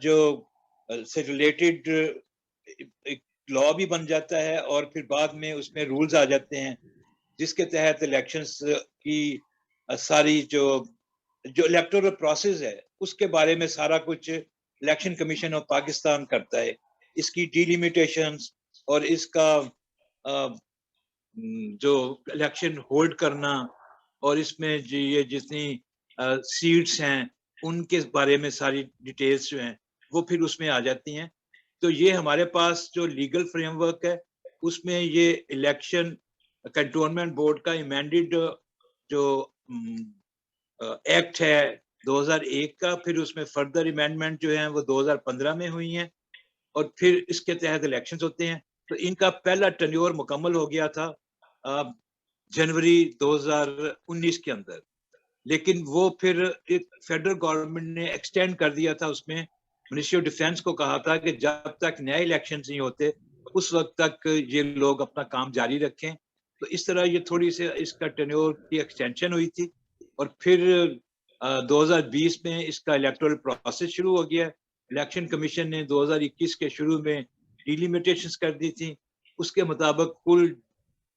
جو سے ریلیٹڈ ایک لا بھی بن جاتا ہے اور پھر بعد میں اس میں رولز آ جاتے ہیں جس کے تحت الیکشنز کی ساری جو الیکٹورل پروسیس ہے اس کے بارے میں سارا کچھ الیکشن کمیشن آف پاکستان کرتا ہے. اس کی ڈیلیمیٹیشنز اور اس کا جو الیکشن ہولڈ کرنا اور اس میں یہ جتنی سیٹس ہیں ان کے بارے میں ساری ڈیٹیلز جو ہیں وہ پھر اس میں آ جاتی ہیں. تو یہ ہمارے پاس جو لیگل فریم ورک ہے اس میں یہ الیکشن کنٹونمنٹ بورڈ کا ایمینڈڈ جو ایکٹ ہے 2001 کا، پھر اس میں فردر ایمینڈمنٹ جو ہیں وہ 2015 میں ہوئی ہیں اور پھر اس کے تحت الیکشنز ہوتے ہیں. تو ان کا پہلا ٹینیور مکمل ہو گیا تھا جنوری 2019 کے اندر، لیکن وہ پھر ایک فیڈرل گورنمنٹ نے ایکسٹینڈ کر دیا تھا. اس میں منسٹری آف ڈیفینس کو کہا تھا کہ جب تک نئے الیکشنز نہیں ہوتے اس وقت تک یہ لوگ اپنا کام جاری رکھیں. تو اس طرح یہ تھوڑی سی اس کا ٹینیور کی ایکسٹینشن ہوئی تھی اور پھر 2020 میں اس کا الیکٹورل پروسیس شروع ہو گیا. الیکشن کمیشن نے 2021 کے شروع میں ڈیلیمیٹیشنز کر دی تھی. اس کے مطابق کل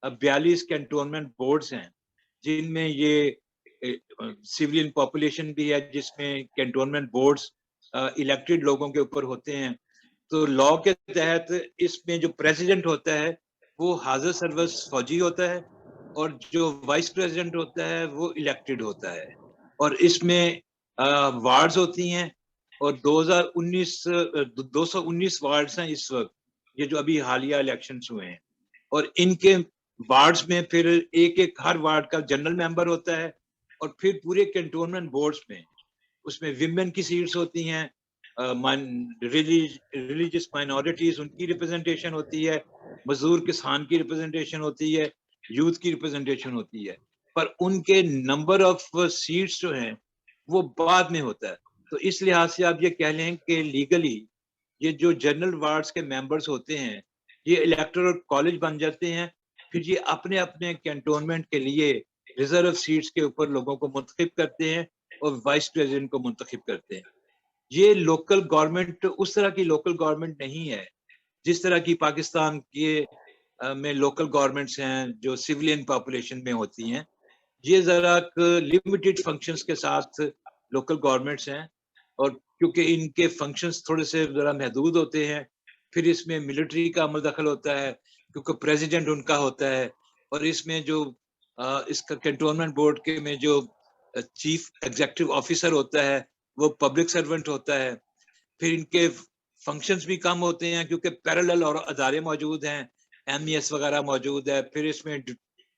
42 کنٹونمنٹ بورڈز ہیں جن میں یہ سیولین پاپولیشن بھی ہے، جس میں کنٹونمنٹ بورڈز الیکٹڈ لوگوں کے اوپر ہوتے ہیں. تو لا کے تحت اس میں جو پریزیڈنٹ ہوتا ہے وہ حاضر سروس فوجی ہوتا ہے اور جو وائس پریزیڈنٹ ہوتا ہے وہ الیکٹڈ ہوتا ہے. اور اس میں وارڈز ہوتی ہیں اور 219 وارڈز ہیں اس وقت، یہ جو ابھی حالیہ الیکشنز ہوئے ہیں. اور ان کے وارڈز میں پھر ایک ہر وارڈ کا جنرل ممبر ہوتا ہے اور پھر پورے کنٹونمنٹ بورڈز میں اس میں ویمن کی سیٹس ہوتی ہیں، ریلیجس مائنورٹیز ان کی ریپرزنٹیشن ہوتی ہے، مزدور کسان کی ریپرزنٹیشن ہوتی ہے، یوتھ کی ریپرزنٹیشن ہوتی ہے، پر ان کے نمبر آف سیٹس جو ہیں وہ بعد میں ہوتا ہے. تو اس لحاظ سے آپ یہ کہہ لیں کہ لیگلی یہ جو جنرل وارڈز کے ممبرز ہوتے ہیں یہ الیکٹورل کالج بن جاتے ہیں. پھر یہ اپنے اپنے کنٹونمنٹ کے لیے ریزرو سیٹس کے اوپر لوگوں کو منتخب کرتے ہیں اور وائس پریزیڈنٹ کو منتخب کرتے ہیں. یہ لوکل گورنمنٹ اس طرح کی لوکل گورنمنٹ نہیں ہے جس طرح کی پاکستان کے میں لوکل گورنمنٹس ہیں جو سیولین پاپولیشن میں ہوتی ہیں. یہ ذرا لمیٹڈ فنکشنز کے ساتھ لوکل گورنمنٹس ہیں اور کیونکہ ان کے فنکشنز تھوڑے سے ذرا محدود ہوتے ہیں. پھر اس میں ملٹری کا عمل دخل ہوتا ہے کیونکہ پریزیڈنٹ ان کا ہوتا ہے، اور اس میں جو اس کا کنٹونمنٹ بورڈ کے میں جو چیف ایگزیکٹو آفیسر ہوتا ہے وہ پبلک سرونٹ ہوتا ہے. پھر ان کے فنکشنز بھی کم ہوتے ہیں کیونکہ پیرالل اور ادارے موجود ہیں، MES وغیرہ موجود ہے. پھر اس میں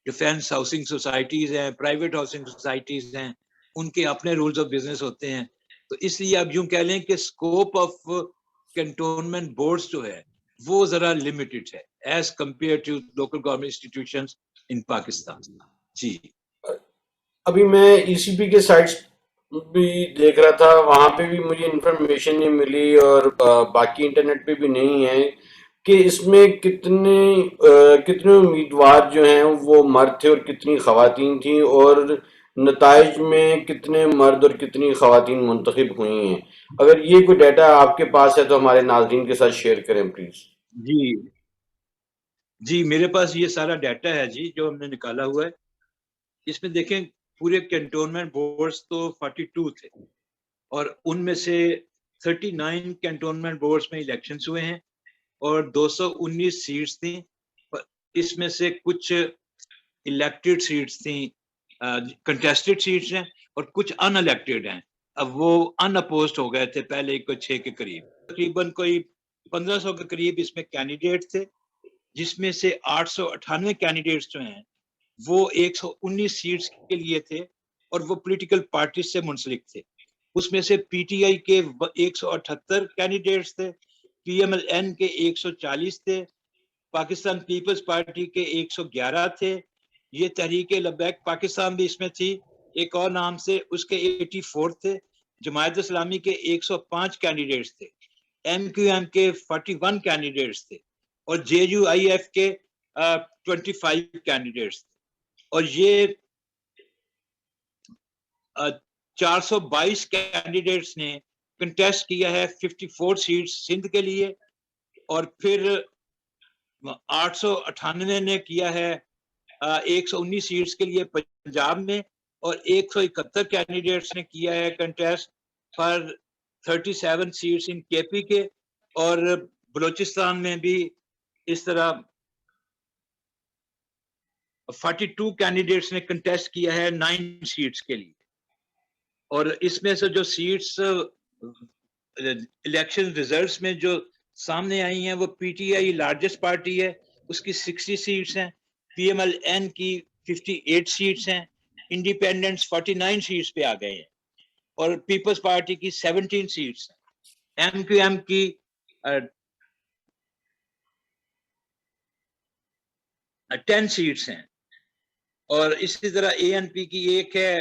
ڈیفینس ہاؤسنگ سوسائٹیز ہیں، پرائیویٹ ہاؤسنگ سوسائٹیز ہیں، ان کے اپنے رولز آف بزنس ہوتے ہیں. تو اس لیے آپ یوں کہہ لیں کہ اسکوپ آف کنٹونمنٹ بورڈز جو ہے وہ ذرا لمیٹڈ ہے as compared to local government institutions in Pakistan. جی ابھی میں ECP کے سائٹس بھی دیکھ رہا تھا، وہاں پہ بھی مجھے انفارمیشن نہیں ملی اور باقی انٹرنیٹ پہ بھی نہیں ہے کہ اس میں کتنے امیدوار جو ہیں وہ مرد تھے اور کتنی خواتین تھیں، اور نتائج میں کتنے مرد اور کتنی خواتین منتخب ہوئی ہیں. اگر یہ کوئی ڈیٹا آپ کے پاس ہے تو ہمارے ناظرین کے ساتھ شیئر کریں پلیز. جی میرے پاس یہ سارا ڈیٹا ہے جی جو ہم نے نکالا ہوا ہے. اس میں دیکھیں پورے کنٹونمنٹ بورڈز تو 42 تھے اور ان میں سے 39 کنٹونمنٹ بورڈز میں الیکشنز ہوئے ہیں اور 219 سیٹس تھیں. اس میں سے کچھ الیکٹڈ سیٹس تھیں، کنٹیسٹڈ سیٹس ہیں، اور کچھ ان الیکٹڈ ہیں. اب وہ ان اپوزڈ ہو گئے تھے پہلے 6 کے قریب، تقریباً کوئی 1500 کے قریب اس میں کینڈیڈیٹ تھے، جس میں سے 898 کینڈیڈیٹس جو ہیں وہ 119 سیٹس کے لیے تھے اور وہ پولیٹیکل پارٹیز سے منسلک تھے. اس میں سے PTI کے 178 کینڈیڈیٹس تھے، PMLN کے 140 تھے، پاکستان پیپلز پارٹی کے 111 تھے، یہ تحریک لبیک پاکستان بھی اس میں تھی ایک اور نام سے، اس کے 84 تھے، جماعت اسلامی کے 105 کینڈیڈیٹس تھے، MQM کے 41 کینڈیڈیٹس تھے اور JUIF کے 25 کینڈیڈیٹس تھے. اور یہ 422 کینڈیڈیٹس نے کنٹیسٹ کیا ہے 54 سیٹس سندھ کے لیے، اور پھر 898 نے کیا ہے 119 سیٹس کے لیے پنجاب میں، اور 171 کینڈیڈیٹس نے کیا ہے کنٹیسٹ فار 37 سیٹس ان کے پی کے، اور بلوچستان میں بھی اس طرح 42 کینڈیڈیٹس نے کنٹیسٹ کیا ہے 9 سیٹس کے لیے. اور اس میں سے جو سیٹس الیکشن ریزلٹس میں جو سامنے آئی ہیں وہ P T I largest party ہے، اس کی 60 سیٹس ہیں، پی ایم ایل این کی 58 سیٹس ہیں، انڈیپینڈنٹس 49 سیٹس پہ آ گئے ہیں، اور پیپلز پارٹی کی 17 سیٹس ہیں، ایم کیو ایم کی 10 سیٹس ہیں، اور اسی طرح اے این پی کی 1 ہے،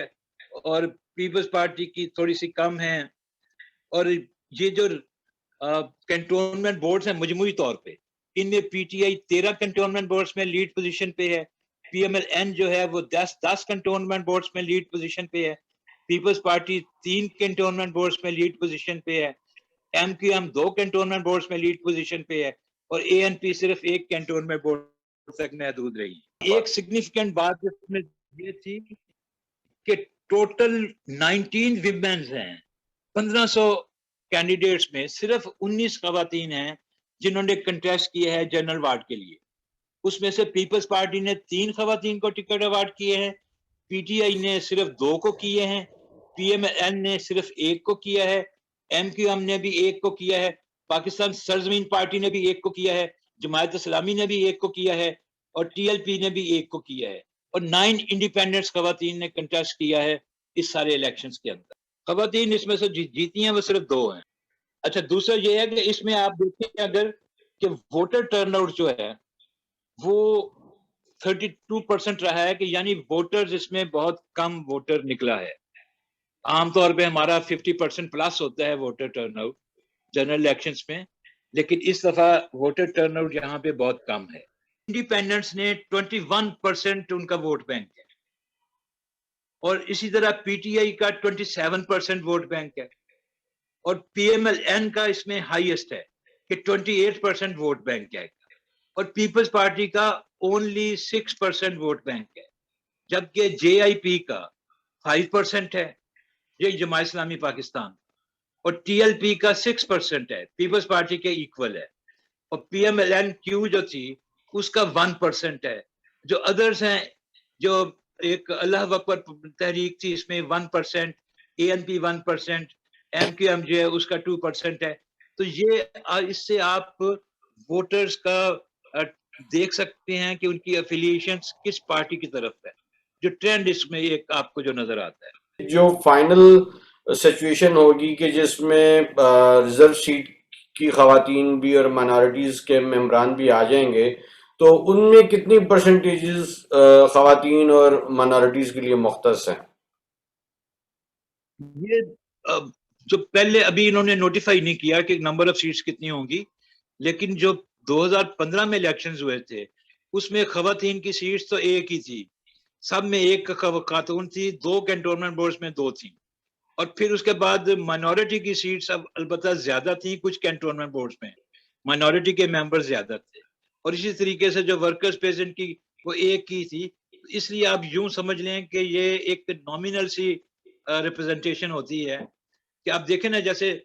اور پیپلز پارٹی کی تھوڑی سی کم ہے. اور یہ جو کنٹونمنٹ بورڈز ہیں مجموعی طور پہ، ان میں P T I 13 cantonment boards میں لیڈ پوزیشن پہ ہے، پی ایم ایل این جو ہے وہ 10 کنٹونمنٹ بورڈز میں لیڈ پوزیشن پہ ہے، پیپلز پارٹی 3 کنٹونمنٹ بورڈز میں لیڈ پوزیشن پہ ہے، M Q M 2 cantonment boards میں لیڈ پوزیشن پہ ہے، اور اے این پی صرف 1 کنٹونمنٹ بورڈ تک محدود رہی. ایک سگنیفیکنٹ بات اس میں یہ تھی کہ ٹوٹل 19 ویمنز ہیں، 1500 کینڈیڈیٹس میں صرف 19 خواتین ہیں جنہوں نے کنٹیسٹ کیا ہے جنرل وارڈ کے لیے. اس میں سے پیپلز پارٹی نے 3 خواتین کو ٹکٹ اوارڈ کیے ہیں، پی ٹی آئی نے صرف 2 کو کیے ہیں، پی ایم این نے صرف 1 کو کیا ہے، ایم کیو ایم نے بھی 1 کو کیا ہے، پاکستان سرزمین پارٹی نے بھی 1 کو کیا ہے، جماعت اسلامی نے بھی 1 کو کیا ہے، اور ٹی ایل پی نے بھی 1 کو کیا ہے، اور 9 انڈیپینڈنٹس خواتین نے کنٹیسٹ کیا ہے اس سارے الیکشنز کے اندر. خواتین اس میں سے جیتی ہیں وہ صرف 2 ہیں. اچھا، دوسرا یہ ہے کہ اس میں آپ دیکھیں اگر کہ ووٹر ٹرن آؤٹ جو ہے وہ 32% رہا ہے، کہ یعنی ووٹرز اس میں بہت کم ووٹر نکلا ہے. عام طور پہ ہمارا 50% پلس ہوتا ہے voter turn out general elections میں، لیکن اس دفعہ ووٹر ٹرن آؤٹ یہاں پہ بہت کم ہے. انڈیپینڈنٹس نے 21% ان کا ووٹ بینک ہے، اور اسی طرح پی ٹی آئی کا 27% ووٹ بینک ہے، اور پی ایم ایل این کا اس میں ہائیسٹ ہے کہ 28% ووٹ بینک ہے، اور پیپلز پارٹی کا اونلی 6% ووٹ بینک ہے، جبکہ جے آئی پی کا 5% ہے، یہ جماعت اسلامی پاکستان، اور ٹی ایل پی کا 6% ہے، پیپلز پارٹی کے ایکول ہے، اور پی ایم ایل این کیو جو تھی اس کا 1% ہے. جو ادرس ہیں، جو ایک اللہ اکبر تحریک تھی اس میں 1%، A N P 1%، M Q M جو ہے اس کا 2% ہے. تو یہ اس سے آپ ووٹرز کا دیکھ سکتے ہیں کہ ان کی افیلیشنز کس پارٹی کی طرف ہے، جو ٹرینڈ اس میں ایک آپ کو جو نظر آتا ہے. جو فائنل سچویشن ہوگی کہ جس میں ریزرو سیٹ کی خواتین بھی اور مائنارٹیز کے ممبران بھی آ جائیں گے، تو ان میں کتنی پرسنٹیجز خواتین اور مائنارٹیز کے لیے مختص ہیں؟ یہ جو پہلے ابھی انہوں نے نوٹیفائی نہیں کیا کہ نمبر آف سیٹس کتنی ہوں گی، لیکن جو 2015 میں الیکشنز ہوئے تھے اس میں خواتین کی سیٹس تو 1 ہی تھی، سب میں 1 خاتون تھی، 2 کنٹونمنٹ بورڈز میں 2 تھیں، اور پھر اس کے بعد مائنورٹی کی سیٹس اب البتہ زیادہ تھیں، کچھ کنٹونمنٹ بورڈز میں مائنورٹی کے ممبر زیادہ تھے، اور اسی طریقے سے جو ورکرز پریزیڈنٹ کی وہ 1 ہی تھی. اس لیے آپ یوں سمجھ لیں کہ یہ ایک نامینل سی ریپرزنٹیشن ہوتی ہے کہ آپ دیکھیں نا، جیسے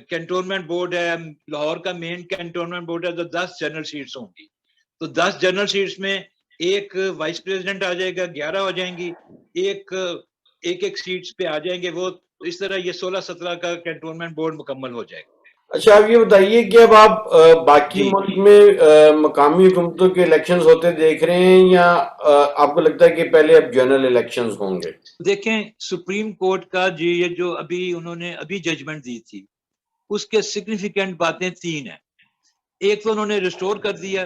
کنٹونمنٹ بورڈ ہے لاہور کا، مین کنٹونمنٹ بورڈ ہے تو 10 جنرل سیٹس ہوں گی، تو 10 جنرل سیٹس میں 1 وائس پریزیڈنٹ آ جائے گا، 11 ہو جائیں گی، ایک سیٹس پہ آ جائیں گے وہ، اس طرح یہ 16-17 کا کنٹونمنٹ بورڈ مکمل ہو جائے گا. اچھا، آپ یہ بتائیے کہ اب آپ باقی ملک میں مقامی حکومتوں کے الیکشنز ہوتے دیکھ رہے ہیں، یا آپ کو لگتا ہے کہ پہلے اب جنرل الیکشنز ہوں گے؟ دیکھیں، سپریم کورٹ کا یہ جو ابھی انہوں نے ججمنٹ دی تھی اس کے سگنیفیکنٹ باتیں 3 ہیں. ایک تو انہوں نے ریسٹور کر دیا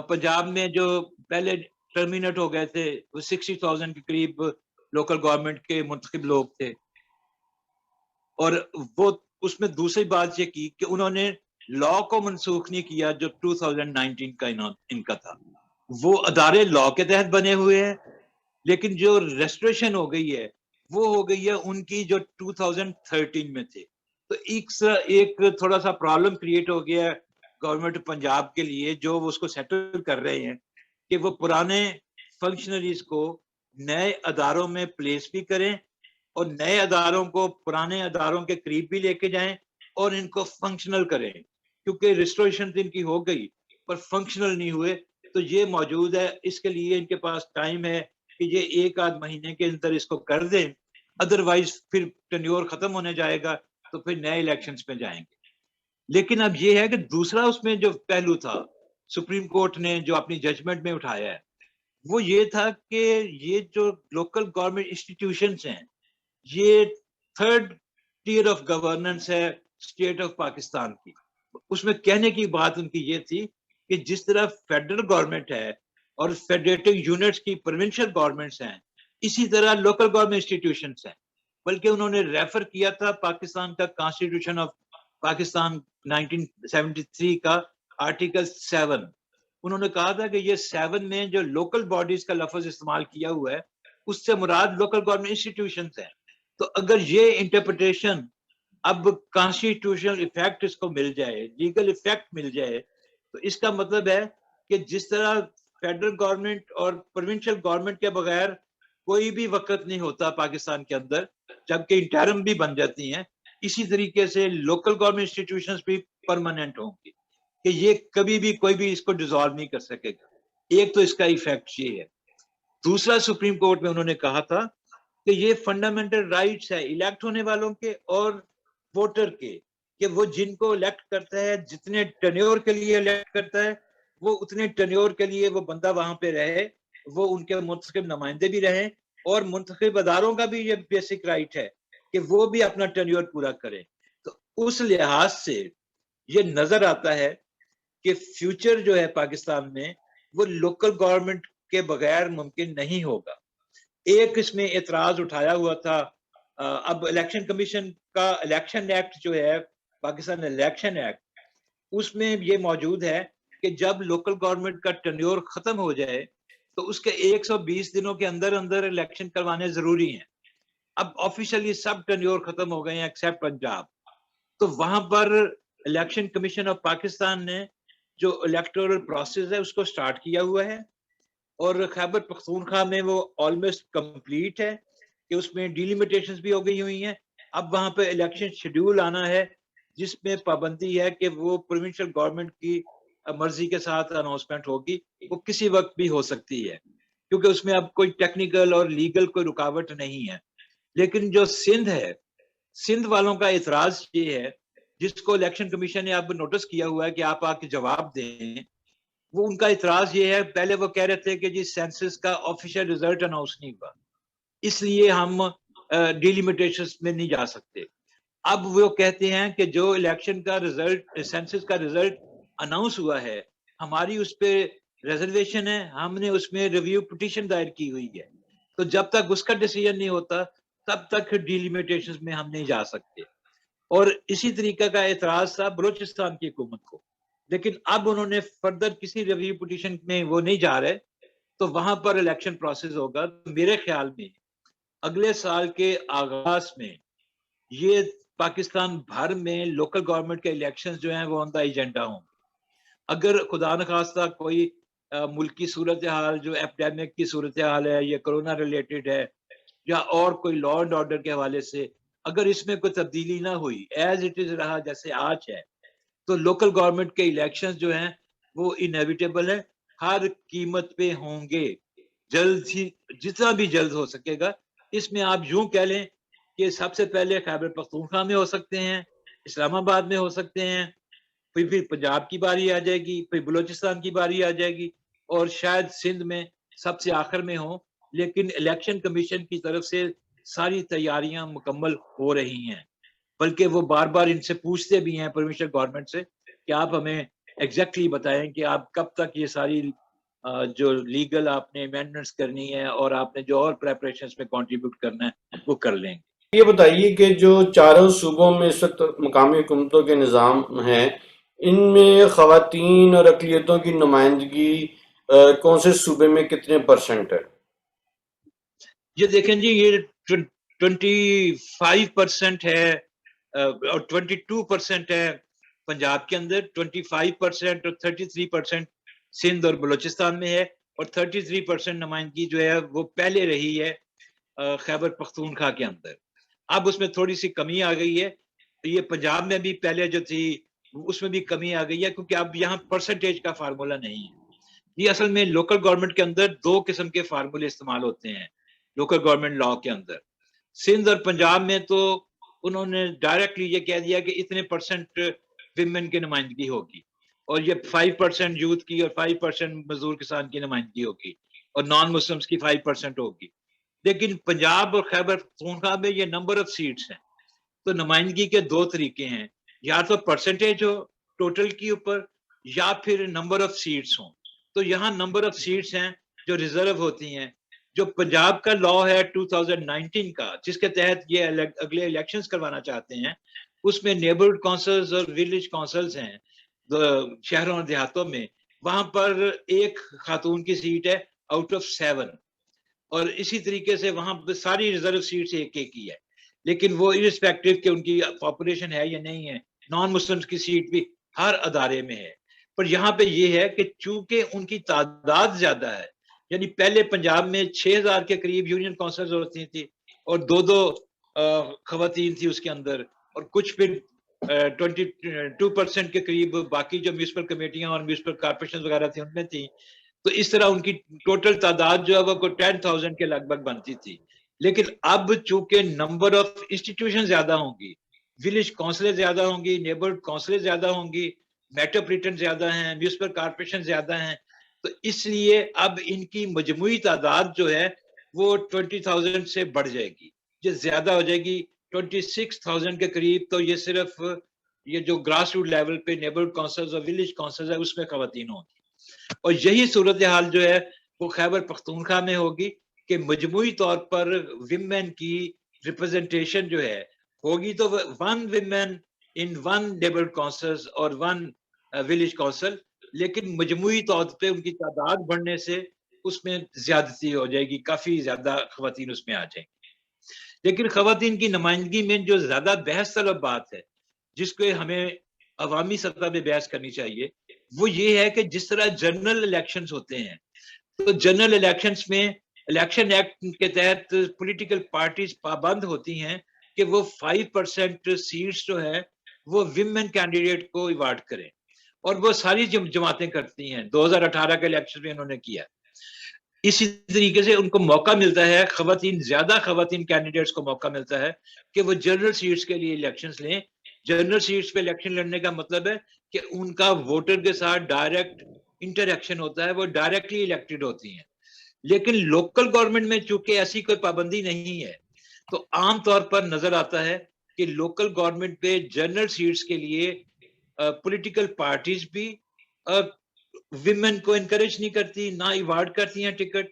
پنجاب میں جو پہلے ٹرمینیٹ ہو گئے تھے، وہ 60,000 کے قریب لوکل گورنمنٹ کے منتخب لوگ تھے، اور وہ اس میں دوسری بات یہ کی کہ انہوں نے لا کو منسوخ نہیں کیا جو 2019 کا ان کا تھا. وہ ادارے لا کے تحت بنے ہوئے ہیں، لیکن جو ریسٹوریشن ہو گئی ہے وہ ہو گئی ہے ان کی جو 2013 میں تھے. تو ایک تھوڑا سا پرابلم کریٹ ہو گیا گورنمنٹ پنجاب کے لیے، جو وہ اس کو سیٹل کر رہے ہیں کہ وہ پرانے فنکشنریز کو نئے اداروں میں پلیس بھی کریں اور نئے اداروں کو پرانے اداروں کے قریب بھی لے کے جائیں اور ان کو فنکشنل کریں، کیونکہ ریسٹوریشن ان کی ہو گئی پر فنکشنل نہیں ہوئے. تو یہ موجود ہے، اس کے لیے ان کے پاس ٹائم ہے کہ یہ 1 آدھ مہینے کے اندر اس کو کر دیں، ادروائز پھر ٹینیور ختم ہونے جائے گا تو پھر نئے الیکشنز پہ جائیں گے. لیکن اب یہ ہے کہ دوسرا اس میں جو پہلو تھا سپریم کورٹ نے جو اپنی ججمنٹ میں اٹھایا ہے وہ یہ تھا کہ یہ جو لوکل گورنمنٹ انسٹیٹیوشنز ہیں یہ تھرڈ ٹیئر آف گورننس ہے اسٹیٹ آف پاکستان کی. اس میں کہنے کی بات ان کی یہ تھی کہ جس طرح فیڈرل گورنمنٹ ہے اور فیڈریٹو یونٹس کی پروونشل گورنمنٹس ہیں، اسی طرح لوکل گورنمنٹ انسٹیٹیوشنز ہیں. بلکہ انہوں نے ریفر کیا تھا پاکستان کا کانسٹیٹیوشن آف پاکستان 1973 کا آرٹیکل 7. انہوں نے کہا تھا کہ یہ 7 میں جو لوکل باڈیز کا لفظ استعمال کیا ہوا ہے اس سے مراد لوکل گورنمنٹ انسٹیٹیوشنز ہیں. تو اگر یہ انٹرپریٹیشن اب کانسٹیٹیوشنل ایفیکٹ اس کو مل جائے، لیگل ایفیکٹ مل جائے، تو اس کا مطلب ہے کہ جس طرح فیڈرل گورنمنٹ اور پروونشل گورنمنٹ کے بغیر کوئی بھی وقت نہیں ہوتا پاکستان کے اندر، جبکہ انٹرم بھی بن جاتی ہیں، اسی طریقے سے لوکل گورنمنٹ انسٹیٹیوشنز بھی پرماننٹ ہوں گی کہ یہ کبھی بھی کوئی بھی اس کو ڈیزالو نہیں کر سکے گا. ایک تو اس کا ایفیکٹ یہ ہے. دوسرا سپریم کورٹ میں انہوں نے کہا تھا کہ یہ فنڈامنٹل رائٹس ہے الیکٹ ہونے والوں کے اور ووٹر کے، کہ وہ جن کو الیکٹ کرتا ہے جتنے ٹینیور کے لیے الیکٹ کرتا ہے وہ اتنے ٹینیور کے لیے وہ بندہ وہاں پہ رہے، وہ ان کے منتخب نمائندے بھی رہیں، اور منتخب اداروں کا بھی یہ بیسک رائٹ ہے کہ وہ بھی اپنا ٹینیور پورا کریں. تو اس لحاظ سے یہ نظر آتا ہے کہ فیوچر جو ہے پاکستان میں وہ لوکل گورنمنٹ کے بغیر ممکن نہیں ہوگا. ایک اس میں اعتراض اٹھایا ہوا تھا، اب الیکشن کمیشن کا الیکشن ایکٹ جو ہے پاکستان الیکشن ایکٹ، اس میں یہ موجود ہے کہ جب لوکل گورنمنٹ کا ٹینیور ختم ہو جائے تو اس کے 120 دنوں کے اندر اندر الیکشن کروانے ضروری ہیں. اب آفیشلی سب ٹینیور ختم ہو گئے ہیں ایکسیپٹ پنجاب. تو وہاں پر الیکشن کمیشن آف پاکستان نے جو الیکٹورل پروسیس ہے اس کو سٹارٹ کیا ہوا ہے، اور خیبر پختونخوا میں وہ آلموسٹ کمپلیٹ ہے کہ اس میں ڈیلیمیٹیشنز بھی ہو گئی ہوئی ہیں. اب وہاں پہ الیکشن شیڈیول آنا ہے جس میں پابندی ہے کہ وہ پروونشل گورنمنٹ کی مرضی کے ساتھ اناؤنسمنٹ ہوگی، وہ کسی وقت بھی ہو سکتی ہے کیونکہ اس میں اب کوئی ٹیکنیکل اور لیگل کوئی رکاوٹ نہیں ہے. لیکن جو سندھ ہے، سندھ والوں کا اعتراض یہ ہے جس کو الیکشن کمیشن نے اب نوٹس کیا ہوا ہے کہ آپ آ کے جواب دیں. وہ ان کا اعتراض یہ ہے، پہلے وہ کہہ رہے تھے کہ جی سینسس کا آفیشیل ریزلٹ اناؤنس نہیں ہوا اس لیے ہم ڈیلیمیٹیشنز میں نہیں جا سکتے. اب وہ کہتے ہیں کہ جو الیکشن کا ریزلٹ، سینسس کا ریزلٹ اناؤنس ہوا ہے، ہماری اس پہ ریزرویشن ہے، ہم نے اس میں ریویو پٹیشن دائر کی ہوئی ہے، تو جب تک اس کا ڈیسیژن نہیں ہوتا تب تک ڈیلیمیٹیشنز میں ہم نہیں جا سکتے. اور اسی طریقہ کا اعتراض تھا بلوچستان کی حکومت کو، لیکن اب انہوں نے فردر کسی ریویو پٹیشن میں وہ نہیں جا رہے، تو وہاں پر الیکشن پروسیس ہوگا. میرے خیال میں اگلے سال کے آغاز میں یہ پاکستان بھر میں لوکل گورنمنٹ کے الیکشنز جو ہیں وہ آن دا ایجنڈا ہوں. اگر خدا نخواستہ کوئی ملکی صورتحال جو ایپیڈیمک کی صورتحال ہے یا کرونا ریلیٹڈ ہے یا اور کوئی لا اینڈ آرڈر کے حوالے سے اگر اس میں کوئی تبدیلی نہ ہوئی، ایز اٹ از رہا جیسے آج ہے، تو لوکل گورنمنٹ کے الیکشنز جو ہیں وہ انیویٹیبل ہے، ہر قیمت پہ ہوں گے، جلد ہی جتنا بھی جلد ہو سکے گا. اس میں آپ یوں کہہ لیں کہ سب سے پہلے خیبر پختونخوا میں ہو سکتے ہیں، اسلام آباد میں ہو سکتے ہیں، پھر پنجاب کی باری آ جائے گی، پھر بلوچستان کی باری آ جائے گی، اور شاید سندھ میں سب سے آخر میں ہوں. لیکن الیکشن کمیشن کی طرف سے ساری تیاریاں مکمل ہو رہی ہیں، بلکہ وہ بار بار ان سے پوچھتے بھی ہیں پروونشل گورنمنٹ سے کہ آپ ہمیں ایگزیکٹلی بتائیں کہ آپ کب تک یہ ساری جو لیگل آپ نے امینڈمنٹس کرنی ہے اور آپ نے جو اور پریپریشنز میں کنٹریبیوٹ کرنا ہے وہ کر لیں گے. یہ بتائیے کہ جو چاروں صوبوں میں اس وقت مقامی حکومتوں کے نظام ہیں، ان میں خواتین اور اقلیتوں کی نمائندگی کون سے صوبے میں کتنے % ہے؟ یہ دیکھیں جی، یہ 25% ہے اور 22% ہے پنجاب کے اندر، 25% اور 33% سندھ اور بلوچستان میں ہے، اور 33% نمائندگی جو ہے وہ پہلے رہی ہے خیبر پختونخوا کے اندر. اب اس میں تھوڑی سی کمی آ گئی ہے. یہ پنجاب میں بھی پہلے جو تھی اس میں بھی کمی آ گئی ہے، کیونکہ اب یہاں پرسنٹیج کا فارمولا نہیں ہے. یہ اصل میں لوکل گورنمنٹ کے اندر دو قسم کے فارمولے استعمال ہوتے ہیں لوکل گورنمنٹ لا کے اندر. سندھ اور پنجاب میں تو انہوں نے ڈائریکٹلی یہ کہہ دیا کہ اتنے پرسنٹ ویمن کی نمائندگی ہوگی، اور یہ 5% یوتھ کی اور 5% مزدور کسان کی نمائندگی ہوگی، اور نان مسلمس کی 5% ہوگی. لیکن پنجاب اور خیبر پختونخوا میں یہ نمبر آف سیٹس ہیں، تو نمائندگی کے دو طریقے ہیں، یا تو پرسنٹیج ہو ٹوٹل کی اوپر، یا پھر نمبر آف سیٹس ہوں. تو یہاں نمبر آف سیٹس ہیں جو ریزرو ہوتی ہیں. جو پنجاب کا لا ہے 2019 کا، جس کے تحت یہ اگلے الیکشنز کروانا چاہتے ہیں، اس میں نیبرہڈ کونسلز اور ولیج کونسلز ہیں شہروں اور دیہاتوں میں. وہاں پر ایک خاتون کی سیٹ ہے آؤٹ آف 7، اور اسی طریقے سے وہاں ساری ریزرو سیٹس ایک ایک ہی ہے. لیکن وہ ارسپیکٹو کہ ان کی پاپولیشن ہے یا نہیں ہے، نان مسلمس کی سیٹ بھی ہر ادارے میں ہے. پر یہاں پہ یہ ہے کہ چونکہ ان کی تعداد زیادہ ہے، یعنی پہلے پنجاب میں 6000 کے قریب یونین کونسلز ہوتی تھی، اور دو خواتین تھی اس کے اندر، اور کچھ پھر 22% کے قریب باقی جو میونسپل کمیٹیاں اور میونسپل کارپوریشن وغیرہ تھی ان میں تھی. تو اس طرح ان کی ٹوٹل تعداد جو ہے وہ 10,000 کے لگ بھگ بنتی تھی. لیکن اب چونکہ نمبر آف انسٹیٹیوشن زیادہ ہوں گی، ولیج کونسلیں زیادہ ہوں گی، نیبرہڈ کونسلیں زیادہ ہوں گی، میٹروپولیٹن زیادہ ہیں، میونسپل کارپوریشن زیادہ ہیں، تو اس لیے اب ان کی مجموعی تعداد جو ہے وہ 20,000 سے بڑھ جائے گی، یہ زیادہ ہو جائے گی 26,000 کے قریب. تو یہ صرف یہ جو گراس روٹ لیول پہ نیبرہڈ کونسلز اور ولیج کونسلز ہے اس میں خواتین ہوں گی. اور یہی صورتحال جو ہے وہ خیبر پختونخوا میں ہوگی کہ مجموعی طور پر ویمن کی ریپرزنٹیشن جو ہے ہوگی تو 1 ویمن ان 1 نیبرہڈ کونسلز اور 1 ولیج کونسل، لیکن مجموعی طور پہ ان کی تعداد بڑھنے سے اس میں زیادتی ہو جائے گی، کافی زیادہ خواتین اس میں آ جائیں گی. لیکن خواتین کی نمائندگی میں جو زیادہ بحث طلب بات ہے، جس کو ہمیں عوامی سطح پہ بحث کرنی چاہیے، وہ یہ ہے کہ جس طرح جنرل الیکشنز ہوتے ہیں، تو جنرل الیکشنز میں الیکشن ایکٹ کے تحت پولیٹیکل پارٹیز پابند ہوتی ہیں کہ وہ 5% سیٹس جو ہے وہ ویمن کینڈیڈیٹ کو ایوارڈ کریں، اور وہ ساری جماعتیں کرتی ہیں. 2018 کے الیکشن میں انہوں نے کیا. اسی طریقے سے ان کو موقع ملتا ہے، زیادہ خواتین کینڈیڈیٹس کو موقع ملتا ہے کہ وہ جنرل سیٹس کے لیے الیکشنز لیں. جنرل سیٹس پہ الیکشن لڑنے کا مطلب ہے کہ ان کا ووٹر کے ساتھ ڈائریکٹ انٹریکشن ہوتا ہے، وہ ڈائریکٹلی الیکٹڈ ہوتی ہیں. لیکن لوکل گورنمنٹ میں چونکہ ایسی کوئی پابندی نہیں ہے، تو عام طور پر نظر آتا ہے کہ لوکل گورنمنٹ پہ جنرل سیٹس کے لیے پولیٹیکل پارٹیز بھی ویمن کو انکریج نہیں کرتی، نہ ایوارڈ کرتی ہیں ٹکٹ.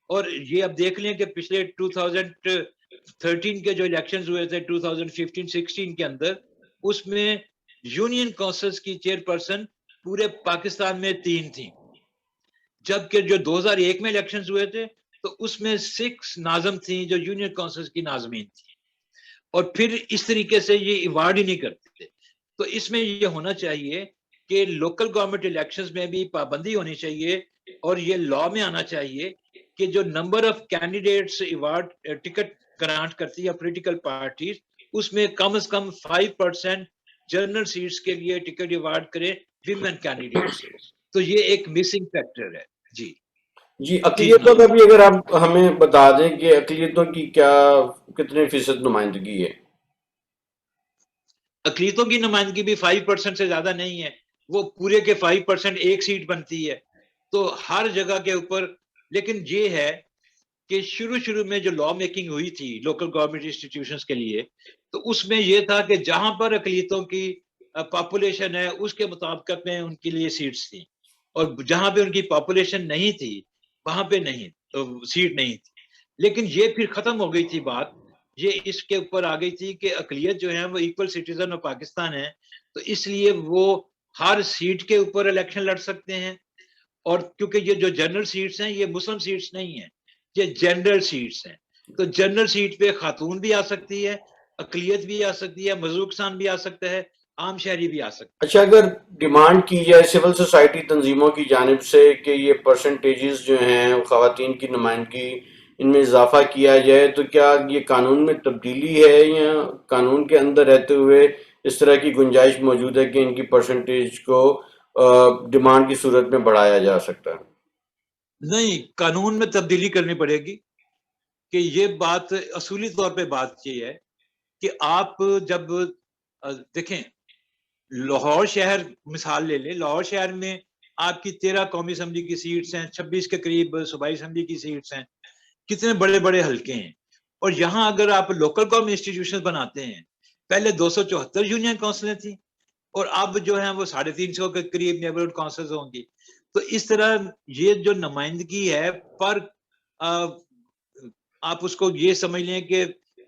اور یہ اب دیکھ لیں کہ پچھلے 2013 کے جو الیکشنز ہوئے تھے 2015-16 کے اندر، اس میں یونین کونسلز کی چیئر پرسن پورے پاکستان میں 3 تھیں، جبکہ جو 2001 میں الیکشنز ہوئے تھے تو اس میں 6 ناظم تھیں جو یونین کونسلز کی ناظمین تھیں. اور پھر اس طریقے سے یہ ایوارڈ ہی نہیں کرتے تھے. تو اس میں یہ ہونا چاہیے کہ لوکل گورنمنٹ الیکشنز میں بھی پابندی ہونی چاہیے، اور یہ لا میں آنا چاہیے کہ جو number of candidates award ticket grant کرتی ہے پولیٹیکل پارٹیز، اس میں کم از کم 5% جنرل سیٹس کے لیے ٹکٹ ایوارڈ کرے ویمن کینڈیڈیٹس. تو یہ ایک مسنگ فیکٹر ہے. جی اقلیتوں کا بھی اگر آپ ہمیں بتا دیں کہ اقلیتوں کی کتنے فیصد نمائندگی ہے؟ اقلیتوں کی نمائندگی بھی 5% سے زیادہ نہیں ہے، وہ پورے کے 5% ایک سیٹ بنتی ہے تو ہر جگہ کے اوپر. لیکن یہ ہے کہ شروع میں جو لا میکنگ ہوئی تھی لوکل گورنمنٹ انسٹیٹیوشنز کے لیے، تو اس میں یہ تھا کہ جہاں پر اقلیتوں کی پاپولیشن ہے اس کے مطابقت میں ان کے لیے سیٹس تھیں، اور جہاں پہ ان کی پاپولیشن نہیں تھی وہاں پہ سیٹ نہیں تھی. لیکن یہ پھر ختم ہو گئی تھی بات، یہ اس کے اوپر آ گئی تھی کہ اقلیت جو ہے وہ ایکول سٹیزن آف پاکستان ہے، تو اس لیے وہ ہر سیٹ کے اوپر الیکشن لڑ سکتے ہیں. اور کیونکہ یہ جو جنرل سیٹس ہیں یہ مسلم سیٹس نہیں ہیں، یہ جنرل سیٹس ہیں، تو جنرل سیٹ پہ خاتون بھی آ سکتی ہے اقلیت بھی آ سکتی ہے, مزدور کسان بھی آ سکتا ہے, عام شہری بھی آ سکتا ہے. اچھا, اگر ڈیمانڈ کی جائے سول سوسائٹی تنظیموں کی جانب سے کہ یہ پرسنٹیجز جو ہیں خواتین کی نمائندگی ان میں اضافہ کیا جائے, تو کیا یہ قانون میں تبدیلی ہے یا قانون کے اندر رہتے ہوئے اس طرح کی گنجائش موجود ہے کہ ان کی پرسنٹیج کو ڈیمانڈ کی صورت میں بڑھایا جا سکتا ہے؟ نہیں, قانون میں تبدیلی کرنی پڑے گی کہ یہ بات اصولی طور پہ بات یہ ہے کہ آپ جب دیکھیں لاہور شہر مثال لے لیں, لاہور شہر میں آپ کی 13 قومی اسمبلی کی سیٹس ہیں, 26 کے قریب صوبائی اسمبلی کی سیٹس ہیں, کتنے بڑے بڑے حلقے ہیں. اور یہاں اگر آپ لوکل گورنمنٹ انسٹیٹیوشن بناتے ہیں, پہلے 274 یونین کونسلیں تھیں اور اب جو ہیں وہ 350 کے قریب نیبرہڈ کونسلز ہوں گی. تو اس طرح یہ جو نمائندگی ہے پر آپ اس کو یہ سمجھ لیں کہ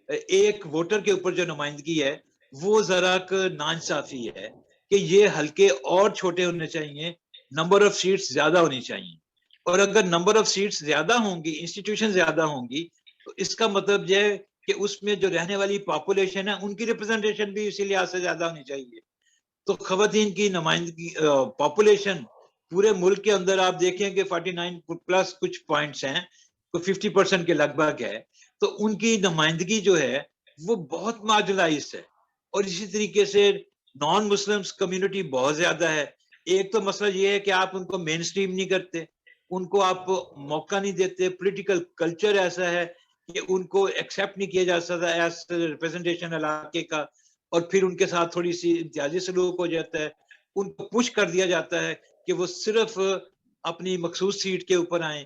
ایک ووٹر کے اوپر جو نمائندگی ہے وہ ذرا ناانصافی ہے کہ یہ حلقے اور چھوٹے ہونے چاہیے, نمبر آف سیٹس زیادہ ہونی چاہیے. اور اگر نمبر آف سیٹس زیادہ ہوں گی, انسٹیٹیوشن زیادہ ہوں گی, تو اس کا مطلب یہ ہے کہ اس میں جو رہنے والی پاپولیشن ہے ان کی ریپرزنٹیشن بھی اسی لحاظ سے زیادہ ہونی چاہیے. تو خواتین کی نمائندگی پاپولیشن پورے ملک کے اندر آپ دیکھیں کہ 49 پلس کچھ پوائنٹس ہیں, 50% کے لگ بھگ ہے, تو ان کی نمائندگی جو ہے وہ بہت مارجنلائزڈ ہے. اور اسی طریقے سے نان مسلمس کمیونٹی بہت زیادہ ہے. ایک تو مسئلہ یہ ہے کہ آپ ان کو مین سٹریم نہیں کرتے, ان کو آپ موقع نہیں دیتے, پولیٹیکل کلچر ایسا ہے کہ ان کو ایکسیپٹ نہیں کیا جا سکتا ایز ریپرزنٹیشن علاقے کا, اور پھر ان کے ساتھ تھوڑی سی امتیازی سلوک ہو جاتا ہے, ان کو پش کر دیا جاتا ہے کہ وہ صرف اپنی مخصوص سیٹ کے اوپر آئیں.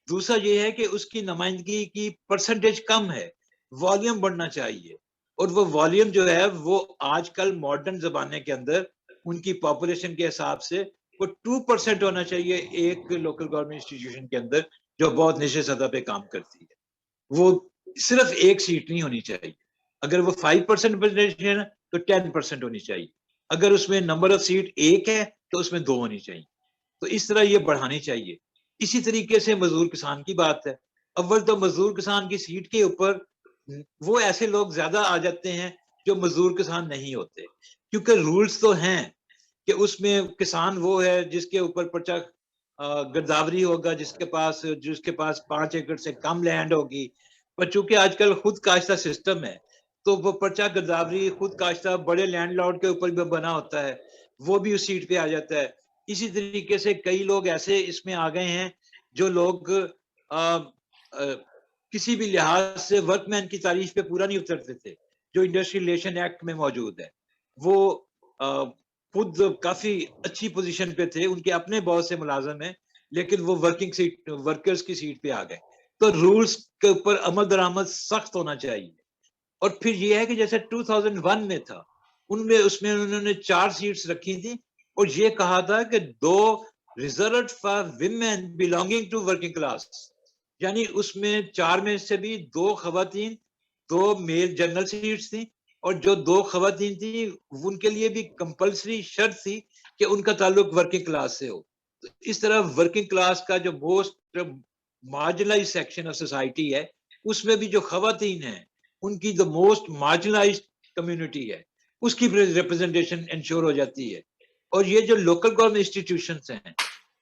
دوسرا یہ ہے کہ اس کی نمائندگی کی پرسنٹیج کم ہے, والیوم بڑھنا چاہیے, اور وہ والیوم جو ہے وہ آج کل ماڈرن زمانے کے اندر ان کی پاپولیشن کے حساب سے وہ 2% ہونا چاہیے ایک لوکل گورنمنٹ انسٹیٹیوشن کے اندر جو بہت نچلی سطح پہ کام کرتی ہے. وہ صرف ایک سیٹ نہیں ہونی چاہیے, اگر وہ 5% ہے تو 10% ہونی چاہیے, اگر اس میں نمبر آف سیٹ ایک ہے تو اس میں 2 ہونی چاہیے. تو اس طرح یہ بڑھانی چاہیے. اسی طریقے سے مزدور کسان کی بات ہے, اول تو مزدور کسان کی سیٹ کے اوپر وہ ایسے لوگ زیادہ آ جاتے ہیں جو مزدور کسان نہیں ہوتے, کیونکہ رولز تو ہیں کہ اس میں کسان وہ ہے جس کے اوپر پرچہ گرداوری ہوگا, جس کے پاس 5 ایکڑ سے کم لینڈ ہوگی. پر چونکہ آج کل خود کاشتہ سسٹم ہے تو وہ پرچہ گرداوری خود کاشتہ بڑے لینڈ لارڈ کے اوپر بھی بنا ہوتا ہے, وہ بھی اس سیٹ پہ آ جاتا ہے. اسی طریقے سے کئی لوگ ایسے اس میں آ گئے ہیں جو لوگ کسی بھی لحاظ سے ورک مین کی تعریف پہ پورا نہیں اترتے تھے, جو انڈسٹری ریلیشن ایکٹ میں موجود ہے. وہ خود کافی اچھی پوزیشن پہ تھے, ان کے اپنے بہت سے ملازم ہیں, لیکن وہ ورکرز کی سیٹ پہ آ گئے. تو رولز کے اوپر عمل درآمد سخت ہونا چاہیے. اور پھر یہ ہے کہ جیسے 2001 میں تھا, اس میں انہوں نے 4 سیٹس رکھی تھی اور یہ کہا تھا کہ 2 reserved for women belonging to working class, یعنی اس میں 4 میں سے بھی 2 خواتین, 2 میل جنرل سیٹس تھیں, اور جو 2 خواتین تھیں ان کے لیے بھی کمپلسری شرط تھی کہ ان کا تعلق ورکنگ کلاس سے ہو. تو اس طرح ورکنگ کلاس کا جو most marginalise section of society ہے, اس میں بھی جو خواتین ہیں ان کی جو موسٹ مارجنلائزڈ کمیونٹی ہے اس کی ریپرزنٹیشن انشور ہو جاتی ہے. اور یہ جو لوکل گورنمنٹ انسٹیٹیوشنز ہیں,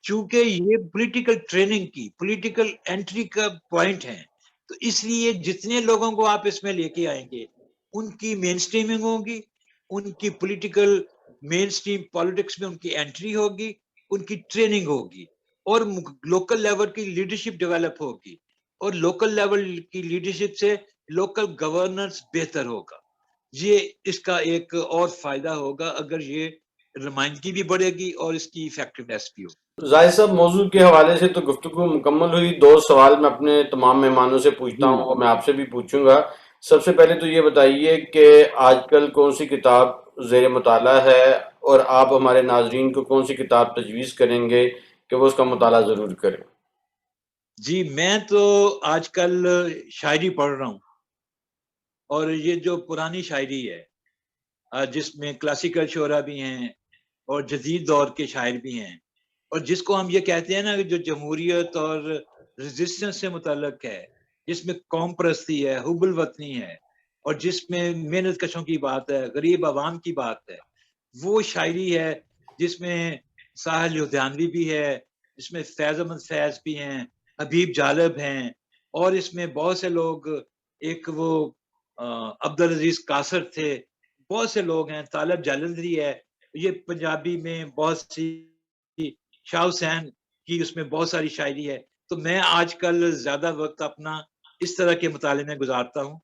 چونکہ یہ پولیٹیکل ٹریننگ کی, پولیٹیکل انٹری کا پوائنٹ ہے, تو اس لیے جتنے لوگوں کو آپ اس میں لے کے آئیں گے ان کی مین سٹریمنگ ہوگی, ان کی پولیٹیکل مین سٹریم پالیٹکس میں ان کی انٹری ہوگی, ان کی ٹریننگ ہوگی, اور لوکل لیول کی لیڈرشپ ڈیولپ ہوگی, اور لوکل لیول کی لیڈرشپ سے لوکل گورننس بہتر ہوگا. یہ اس کا ایک اور فائدہ ہوگا اگر یہ نمائندگی بھی بڑھے گی اور اس کی ایفیکٹونیس بھی ہوگی. زاہد صاحب, موضوع کے حوالے سے تو گفتگو مکمل ہوئی. 2 سوال میں اپنے تمام مہمانوں سے پوچھتا ہوں اور میں آپ سے بھی پوچھوں گا. سب سے پہلے تو یہ بتائیے کہ آج کل کون سی کتاب زیر مطالعہ ہے, اور آپ ہمارے ناظرین کو کون سی کتاب تجویز کریں گے کہ وہ اس کا مطالعہ ضرور کریں؟ جی, میں تو آج کل شاعری پڑھ رہا ہوں, اور یہ جو پرانی شاعری ہے جس میں کلاسیکل شعرا بھی ہیں اور جدید دور کے شاعر بھی ہیں, اور جس کو ہم یہ کہتے ہیں نا کہ جو جمہوریت اور ریزسٹنس سے متعلق ہے, جس میں قوم پرستی ہے, حب الوطنی ہے, اور جس میں محنت کشوں کی بات ہے، غریب عوام کی بات ہے، وہ شاعری ہے جس میں ساحل لدھیانوی بھی ہے، جس میں فیض احمد فیض بھی ہیں، حبیب جالب ہیں، اور اس میں بہت سے لوگ، ایک وہ عبدالعزیز قاصر تھے، بہت سے لوگ ہیں، طالب جالندری ہے، یہ پنجابی میں بہت سی، شاہ حسین کی اس میں بہت ساری شاعری ہے. تو میں آج کل زیادہ وقت اپنا اس طرح کے مطالعے میں گزارتا ہوں،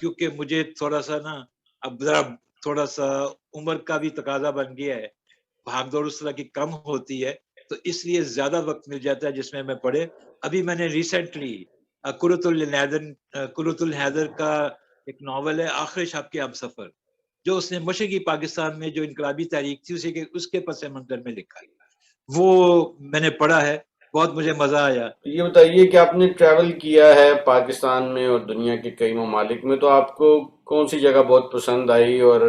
کیونکہ مجھے تھوڑا سا نا اب ذرا تھوڑا سا عمر کا بھی تقاضا بن گیا ہے، بھاگ دوڑ اس طرح کی کم ہوتی ہے، تو اس لیے زیادہ وقت مل جاتا ہے جس میں میں پڑھے. ابھی میں نے ریسنٹلی قرۃ الحیدر کا ایک ناول ہے آخر شب کے ہم سفر، جو اس نے مشرقی پاکستان میں جو انقلابی تحریک تھی اس کے پس منظر میں لکھا ہے، وہ میں نے پڑھا ہے، بہت مجھے مزہ آیا. یہ بتائیے کہ آپ نے ٹریول کیا ہے پاکستان میں اور دنیا کے کئی ممالک میں، تو آپ کو کون سی جگہ بہت پسند آئی اور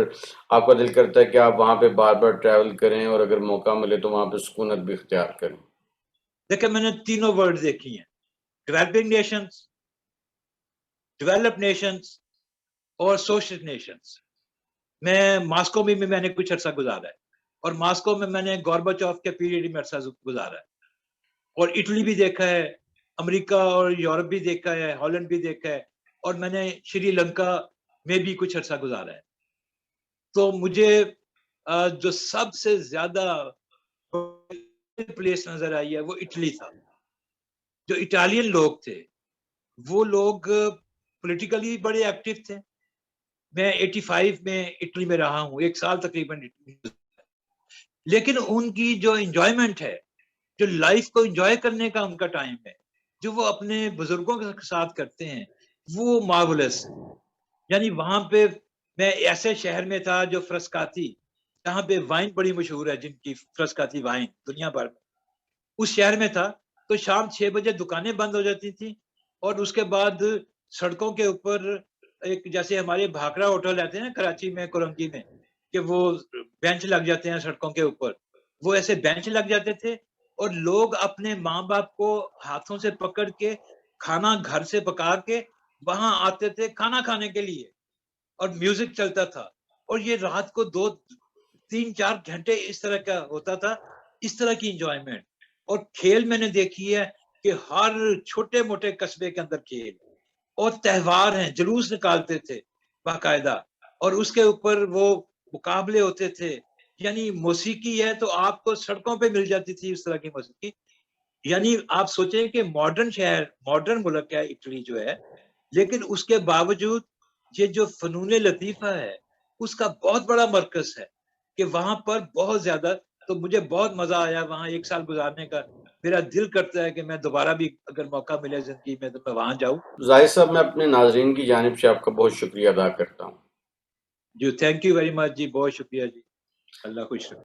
آپ کا دل کرتا ہے کہ آپ وہاں پہ بار بار ٹریول کریں اور اگر موقع ملے تو وہاں پہ سکونت بھی اختیار کریں؟ دیکھیں، میں نے تینوں ورڈ دیکھی ہیں، ڈیولپنگ نیشنز، ڈیولپ نیشنز اور سوشل نیشنز. میں ماسکو میں نے کچھ عرصہ گزارا ہے، اور ماسکو میں نے گورباچوف کے پیریڈ میں عرصہ گزارا ہے، اور اٹلی بھی دیکھا ہے، امریکہ اور یورپ بھی دیکھا ہے، ہالینڈ بھی دیکھا ہے، اور میں نے شری لنکا میں بھی کچھ عرصہ گزارا ہے. تو مجھے جو سب سے زیادہ پلیس نظر آئی ہے وہ اٹلی تھا. جو اٹالین لوگ تھے وہ لوگ پولیٹیکلی بڑے ایکٹیو تھے. میں 85 میں اٹلی میں رہا ہوں، 1 سال تقریباً، لیکن ان کی جو انجوائمنٹ ہے، جو لائف کو انجوائے کرنے کا ان کا ٹائم ہے، جو وہ اپنے بزرگوں کے ساتھ کرتے ہیں، وہ مارولس ہے. یعنی وہاں پہ میں ایسے شہر میں تھا جو فرسکاتی، جہاں پہ وائن بڑی مشہور ہے، جن کی فرسکاتی وائن دنیا بھر میں، اس شہر میں تھا. تو شام 6 بجے دکانیں بند ہو جاتی تھیں، اور اس کے بعد سڑکوں کے اوپر ایک جیسے ہمارے بھاکرا ہوٹل رہتے ہیں نا کراچی میں، کرنگی میں، کہ وہ بینچ لگ جاتے ہیں سڑکوں کے اوپر، وہ ایسے بینچ لگ جاتے تھے، اور لوگ اپنے ماں باپ کو ہاتھوں سے پکڑ کے کھانا گھر سے پکا کے وہاں آتے تھے کھانا کھانے کے لیے، اور میوزک چلتا تھا، اور یہ رات کو 2-3-4 گھنٹے اس طرح کا ہوتا تھا. اس طرح کی انجوائمنٹ. اور کھیل میں نے دیکھی ہے کہ ہر چھوٹے موٹے قصبے کے اندر کھیل، اور تہوار ہیں، جلوس نکالتے تھے باقاعدہ، اور اس کے اوپر وہ مقابلے ہوتے تھے. یعنی موسیقی ہے تو آپ کو سڑکوں پہ مل جاتی تھی اس طرح کی موسیقی. یعنی آپ سوچیں کہ ماڈرن شہر، ماڈرن ملک ہے اٹلی جو ہے، لیکن اس کے باوجود یہ جو فنون لطیفہ ہے اس کا بہت بڑا مرکز ہے، کہ وہاں پر بہت زیادہ. تو مجھے بہت مزہ آیا وہاں 1 سال گزارنے کا. میرا دل کرتا ہے کہ میں دوبارہ بھی اگر موقع ملے زندگی میں تو میں وہاں جاؤں. زاہد صاحب، میں اپنے ناظرین کی جانب سے آپ کا بہت شکریہ ادا کرتا ہوں. جی تھینک یو ویری مچ جی، بہت شکریہ جی، اللہ خوش رکھے.